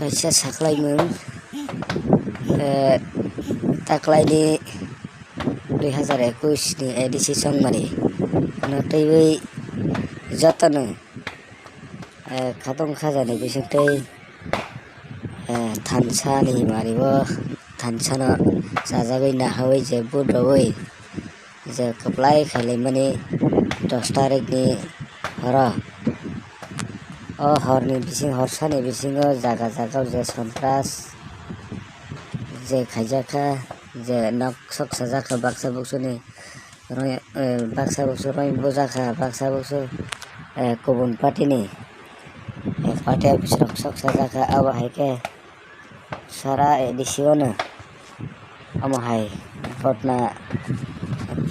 kaisa saklaimung taklaini 2021 ni edisi songmani nataibai jotono khatong khajani bisingtei thansani himaribo thansano sajagoi nahawai je budrowai je kaplai khailaimani 10 tarik ni hora o horni bising horsani bisingo jaga jaga je sontras je khaijaka je nok sok sajaka baksa buksuni baksa buksu roi bojaka baksa buksu kubun patini party office rok sok sajaka abo haike sara edisiono amo hai potna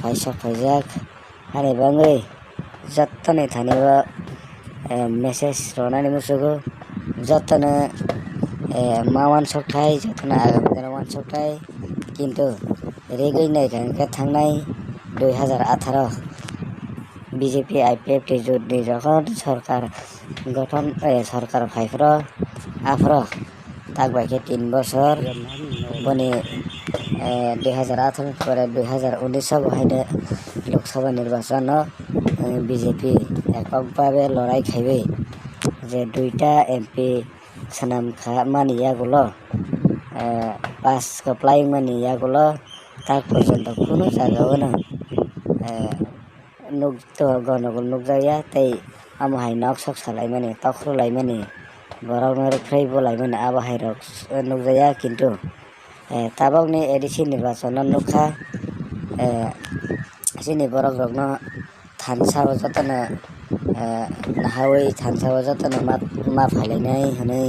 paisa paijak hani bangai jottoni thaniba message ronani musugo jottona mawan sokthai jottona agam mawan sokthai কিন্তু রেগই নাই কারণকে থাংনাই 2018 BJP IPFT জোটনি যখন সরকার গঠন সরকার ফাইফ্র আফ্র তাকবাইকে 3 বছর বনি 2018 পরে 2019 বহাইনে লোকসভা নির্বাচন BJP এককভাবে লড়াই খাইবে যে দুইটা এমপি সানাম খা মানিয়াগুলো পাস কাপ্লাই মানিয়াগুলো তার পর্যন্ত কোনো জায়গাও না নুকত গণগুল নুকজায়া তাই আমহাই নক সক সালাই মানে তখরলাই মানে বরাউনের ফ্রাই বলাই মানে আবাহাই রক নুকজায়া কিন্তু তাবাকনি এডিসি নির্বাচন নুখা সিনি বরক রকন থানসাও যতনা নাহাওই থানসাও যতনা মা ফাইলাইনাই হनै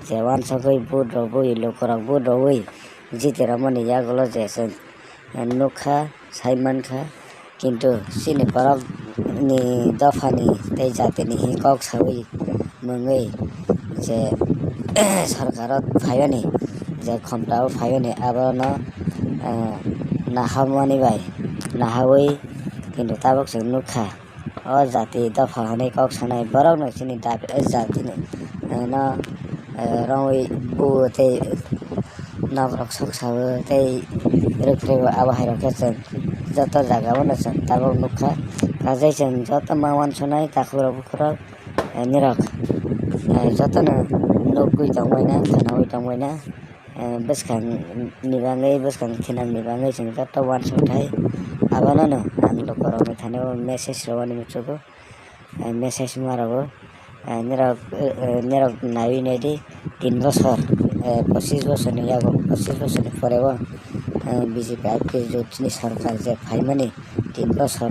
যেওয়ান সকৈ বুট রবই লোকরক বুট রবই জিতে রমনি ইয়াগুলো যেছেন নুখা সাইমানখা কিন্তু সিনি বরক ni dofani tei jatini কক সাবই মঙ্গই যে সরকারত ফাইনি যে ক্ষমতাও ফাইনি আবারনো নাহামনি বাই নাহাওই কিন্তু তাবক जों নুখা ও জাতি দফা হানি কক সানাই বরক নসিনি দাবি জাতিনি না রঙই বুতে নগরক সকসাবো তৈ রুফ্রে আবাহাই রকেছেন যত জায়গাও নছেন তাবক নুখা কাজেই जों যত মাওয়ান সনাই তাকুর বুকুরক নিরক যতনো নুকুই দंबायना खानावै दंबायना बसखां निबाङै बसखां थिनां निबाङै जों যত ওয়ান সথাই আবানানো आं लोकरक थानायाव मेसेज रवानि मुचुगो मेसेज माराबो निरक नायिनायदि 3 বছর 25 বছরনি यागो 25 বছরনি পরেও বিজেপি আইপি জোটনি সরকার যে ফাইমানি 3 বছর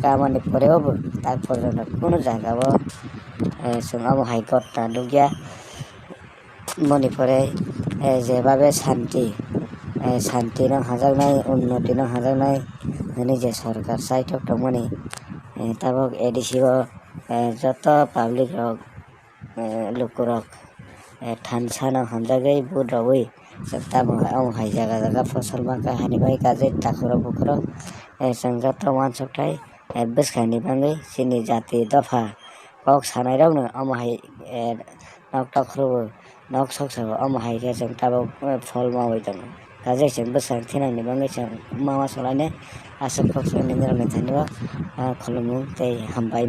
কামানি পরেও তার পর্যন্ত কোনো জায়গাও जों আমো হাইকোর্টটা নুগিয়া মণিপুরে যেভাবে শান্তি নং হাজারনাই উন্নতি নং হাজারনাই হনি যে সরকার সাইটক দংমানি তাবক এডিসিও যত পাবলিক রক লোকরক থানসানো হামজাগৈ বুট রবই जों তাবো আমো হাই জায়গা জায়গা ফসল মাকা হানিবাই কাজে তাকুর বুকুরক जों যত ওয়ান সপ্তাহ বসখানি বাঙै সিনি জাতি দফা কক সানাই রাवनो আমো হাই নক তখরবো নক সকসাবো আমো হাইকে जों তাবো ফল মাওই दङ কাজে जों বসখাं थिनांनि बाङै जों मावा सलायनो आसाम फक्सनि निरमनि थानिबा खलमु तै हामबाय।